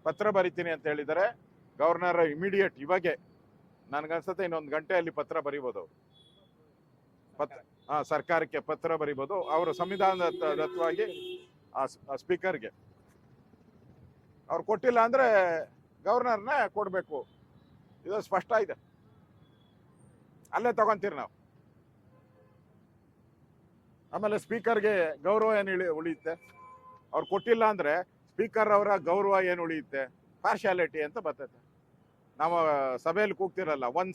ಪತ್ರ ಬರಿತೀನಿ ಅಂತ ಹೇಳಿದರೆ ಗವರ್ನರ್ ಇಮಿಡಿಯೇಟ್ ಇವಾಗೆ ನನಗನ್ಸುತ್ತೆ ಇನ್ನೊಂದು ಗಂಟೆಯಲ್ಲಿ ಪತ್ರ ಬರಿಬೋದು ಅವ್ರು. ಸರ್ಕಾರಕ್ಕೆ ಪತ್ರ ಬರಿಬೋದು ಅವರು ಸಂವಿಧಾನದತ್ತವಾಗಿ ಸ್ಪೀಕರ್ಗೆ. ಅವ್ರು ಕೊಟ್ಟಿಲ್ಲ ಅಂದ್ರೆ ಗವರ್ನರ್ನೇ ಕೊಡಬೇಕು, ಇದು ಸ್ಪಷ್ಟ ಇದೆ. ಅಲ್ಲೇ ತಗೊಂತೀರಿ ನಾವು. ಆಮೇಲೆ ಸ್ಪೀಕರ್ಗೆ ಗೌರವ ಏನು ಉಳಿಯುತ್ತೆ? ಅವ್ರು ಕೊಟ್ಟಿಲ್ಲ ಅಂದ್ರೆ ಸ್ಪೀಕರ್ ಅವರ ಗೌರವ ಏನು ಉಳಿಯುತ್ತೆ? ಪಾರ್ಶಾಲಿಟಿ ಅಂತ ಬರ್ತೈತೆ. ನಾವು ಸಭೆಯಲ್ಲಿ ಕೂಗ್ತಿರಲ್ಲ, ಒನ್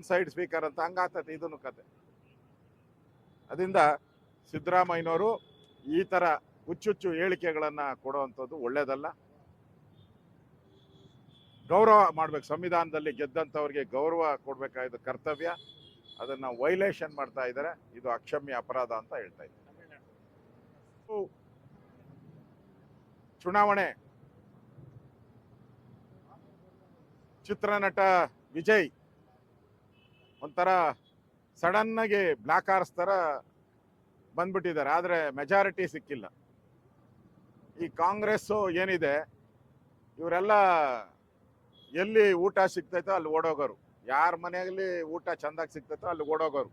ಸೈಡ್ ಸ್ಪೀಕರ್ ಅಂತ ಹಂಗಾಗ್ತೈತೆ ಇದನ್ನು ಕತೆ. ಅದರಿಂದ ಸಿದ್ದರಾಮಯ್ಯನವರು ಈ ತರ ಹುಚ್ಚುಚ್ಚು ಹೇಳಿಕೆಗಳನ್ನ ಕೊಡುವಂಥದ್ದು ಒಳ್ಳೇದಲ್ಲ. ಗೌರವ ಮಾಡ್ಬೇಕು, ಸಂವಿಧಾನದಲ್ಲಿ ಗೆದ್ದಂಥವ್ರಿಗೆ ಗೌರವ ಕೊಡ್ಬೇಕಾದ ಕರ್ತವ್ಯ. ಅದನ್ನ ವೈಲೇಷನ್ ಮಾಡ್ತಾ ಇದ್ದಾರೆ, ಇದು ಅಕ್ಷಮ್ಯ ಅಪರಾಧ ಅಂತ ಹೇಳ್ತಾ ಇದ್ದಾರೆ. ಚುನಾವಣೆ ಚಿತ್ರನಟ ವಿಜಯ್ ಒಂಥರ ಸಡನ್ ಆಗಿ ಬ್ಲಾಕ್ ಆರ್ಸ್ ತರ ಬಂದ್ಬಿಟ್ಟಿದ್ದಾರೆ, ಆದ್ರೆ ಮೆಜಾರಿಟಿ ಸಿಕ್ಕಿಲ್ಲ. ಈ ಕಾಂಗ್ರೆಸ್ ಏನಿದೆ ಇವರೆಲ್ಲ ಎಲ್ಲಿ ಊಟ ಸಿಗ್ತೈತೋ ಅಲ್ಲಿ ಓಡೋಗೋರು, ಯಾರ ಮನೆಯಲ್ಲಿ ಊಟ ಚಂದಾಗಿ ಸಿಗ್ತೈತೋ ಅಲ್ಲಿ ಓಡೋಗೋರು.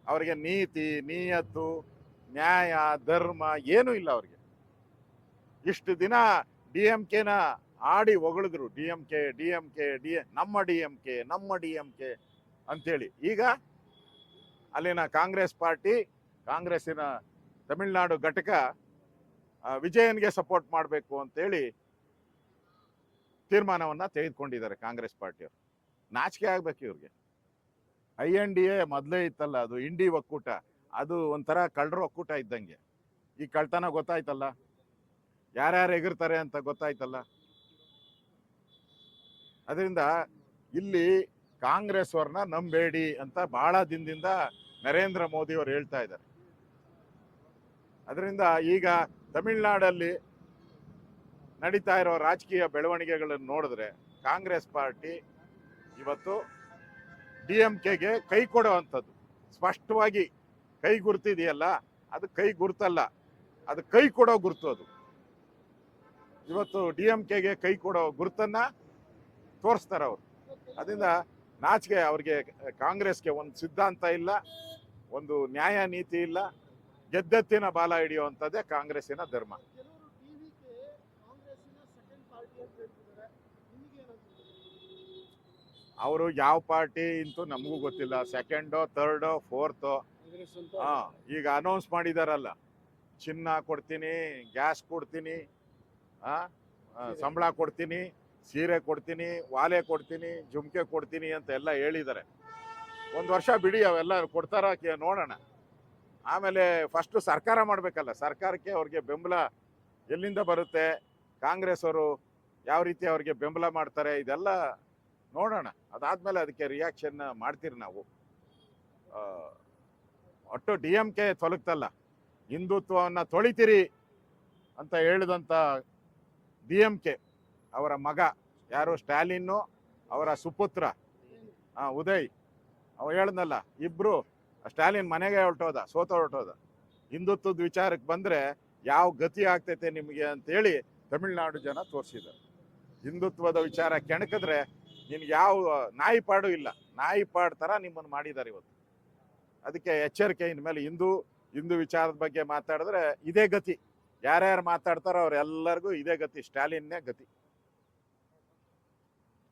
ಅವರಿಗೆ ನೀತಿ ನಿಯತ್ತು ನ್ಯಾಯ ಧರ್ಮ ಏನೂ ಇಲ್ಲ ಅವ್ರಿಗೆ. ಇಷ್ಟು ದಿನ DMK-ನ ಆಡಿ ಹೊಗಳಿದ್ರು, ನಮ್ಮ ಡಿ ಎಂ ಕೆ ಅಂತೇಳಿ. ಈಗ ಅಲ್ಲಿನ ಕಾಂಗ್ರೆಸ್ ಪಾರ್ಟಿ, ಕಾಂಗ್ರೆಸ್ಸಿನ ತಮಿಳುನಾಡು ಘಟಕ ವಿಜಯನ್ಗೆ ಸಪೋರ್ಟ್ ಮಾಡಬೇಕು ಅಂತೇಳಿ ತೀರ್ಮಾನವನ್ನ ತೆಗೆದುಕೊಂಡಿದ್ದಾರೆ ಕಾಂಗ್ರೆಸ್ ಪಾರ್ಟಿಯವರು. ನಾಚಿಕೆ ಆಗ್ಬೇಕು ಇವ್ರಿಗೆ. INDA ಮೊದಲೇ ಇತ್ತಲ್ಲ, ಅದು ಇಂಡಿ ಒಕ್ಕೂಟ, ಅದು ಒಂಥರ ಕಳ್ಳರ ಒಕ್ಕೂಟ ಇದ್ದಂಗೆ. ಈ ಕಳ್ತನ ಗೊತ್ತಾಯ್ತಲ್ಲ, ಯಾರ್ಯಾರು ಎಗರ್ತಾರೆ ಅಂತ ಗೊತ್ತಾಯ್ತಲ್ಲ. ಅದರಿಂದ ಇಲ್ಲಿ ಕಾಂಗ್ರೆಸ್ ಅವ್ರನ್ನ ನಂಬೇಡಿ ಅಂತ ಬಹಳ ದಿನದಿಂದ ನರೇಂದ್ರ ಮೋದಿ ಅವರು ಹೇಳ್ತಾ ಇದ್ದಾರೆ. ಅದರಿಂದ ಈಗ ತಮಿಳುನಾಡಲ್ಲಿ ನಡೀತಾ ಇರೋ ರಾಜಕೀಯ ಬೆಳವಣಿಗೆಗಳನ್ನು ನೋಡಿದ್ರೆ ಕಾಂಗ್ರೆಸ್ ಪಾರ್ಟಿ ಇವತ್ತು DMK-ಗೆ ಕೈ ಕೊಡುವಂಥದ್ದು ಸ್ಪಷ್ಟವಾಗಿ. ಕೈ ಗುರುತಿದೆಯಲ್ಲ, ಅದು ಕೈ ಗುರುತಲ್ಲ, ಅದು ಕೈ ಕೊಡೋ ಗುರುತು. ಅದು ಇವತ್ತು DMK-ಗೆ ಕೈ ಕೊಡೋ ಗುರುತನ್ನ ತೋರಿಸ್ತಾರೆ ಅವರು. ಅದರಿಂದ ನಾಚಿಕೆ ಅವ್ರಿಗೆ. ಕಾಂಗ್ರೆಸ್ಗೆ ಒಂದು ಸಿದ್ಧಾಂತ ಇಲ್ಲ, ಒಂದು ನ್ಯಾಯ ನೀತಿ ಇಲ್ಲ, ಗೆದ್ದೆತ್ತಿನ ಬಾಲ ಹಿಡಿಯುವಂಥದ್ದೇ ಕಾಂಗ್ರೆಸ್ಸಿನ ಧರ್ಮ. ಅವರು ಯಾವ ಪಾರ್ಟಿ ಇಂತೂ ನಮಗೂ ಗೊತ್ತಿಲ್ಲ, ಸೆಕೆಂಡೋ ಥರ್ಡೋ ಫೋರ್ತೋ. ಈಗ ಅನೌನ್ಸ್ ಮಾಡಿದಾರಲ್ಲ, ಚಿನ್ನ ಕೊಡ್ತೀನಿ, ಗ್ಯಾಸ್ ಕೊಡ್ತೀನಿ, ಸಂಬಳ ಕೊಡ್ತೀನಿ, ಸೀರೆ ಕೊಡ್ತೀನಿ, ವಾಲೆ ಕೊಡ್ತೀನಿ, ಜುಮ್ಕೆ ಕೊಡ್ತೀನಿ ಅಂತ ಎಲ್ಲ ಹೇಳಿದ್ದಾರೆ. ಒಂದು ವರ್ಷ ಬಿಡಿ, ಅವೆಲ್ಲ ಕೊಡ್ತಾರ ನೋಡೋಣ. ಆಮೇಲೆ ಫಸ್ಟ್ ಸರ್ಕಾರ ಮಾಡಬೇಕಲ್ಲ, ಸರ್ಕಾರಕ್ಕೆ ಅವ್ರಿಗೆ ಬೆಂಬಲ ಎಲ್ಲಿಂದ ಬರುತ್ತೆ, ಕಾಂಗ್ರೆಸ್ ಅವರು ಯಾವ ರೀತಿ ಅವ್ರಿಗೆ ಬೆಂಬಲ ಮಾಡ್ತಾರೆ, ಇದೆಲ್ಲ ನೋಡೋಣ. ಅದಾದ್ಮೇಲೆ ಅದಕ್ಕೆ ರಿಯಾಕ್ಷನ್ ಮಾಡ್ತೀರಿ ನಾವು. ಒಟ್ಟು DMK ತೊಲಗ್ತಲ್ಲ, ಹಿಂದುತ್ವವನ್ನು ತೊಳಿತೀರಿ ಅಂತ ಹೇಳಿದಂಥ DMK ಅವರ ಮಗ ಯಾರು ಸ್ಟಾಲಿನ್ನು, ಅವರ ಸುಪುತ್ರ ಉದಯ್, ಅವ ಹೇಳ್ದಲ್ಲ, ಇಬ್ರು ಸ್ಟಾಲಿನ್ ಮನೆಗೆ ಹೊರಟೋದ. ಹಿಂದುತ್ವದ ವಿಚಾರಕ್ಕೆ ಬಂದ್ರೆ ಯಾವ ಗತಿ ಆಗ್ತೈತೆ ನಿಮಗೆ ಅಂತೇಳಿ ತಮಿಳ್ನಾಡು ಜನ ತೋರಿಸಿದ್ದಾರೆ. ಹಿಂದುತ್ವದ ವಿಚಾರ ಕೆಣಕಿದ್ರೆ ನಿನ್ಗೆ ಯಾವ ನಾಯಿ ಪಾಡು ಇಲ್ಲ, ನಾಯಿ ಪಾಡು ಥರ ನಿಮ್ಮನ್ನು ಮಾಡಿದ್ದಾರೆ ಇವತ್ತು. ಅದಕ್ಕೆ ಎಚ್ಚರಿಕೆ, ಇನ್ಮೇಲೆ ಹಿಂದೂ ವಿಚಾರದ ಬಗ್ಗೆ ಮಾತಾಡಿದ್ರೆ ಇದೇ ಗತಿ. ಯಾರ್ಯಾರು ಮಾತಾಡ್ತಾರೋ ಅವ್ರೆಲ್ಲರಿಗೂ ಇದೇ ಗತಿ, ಸ್ಟಾಲಿನ್ನೇ ಗತಿ.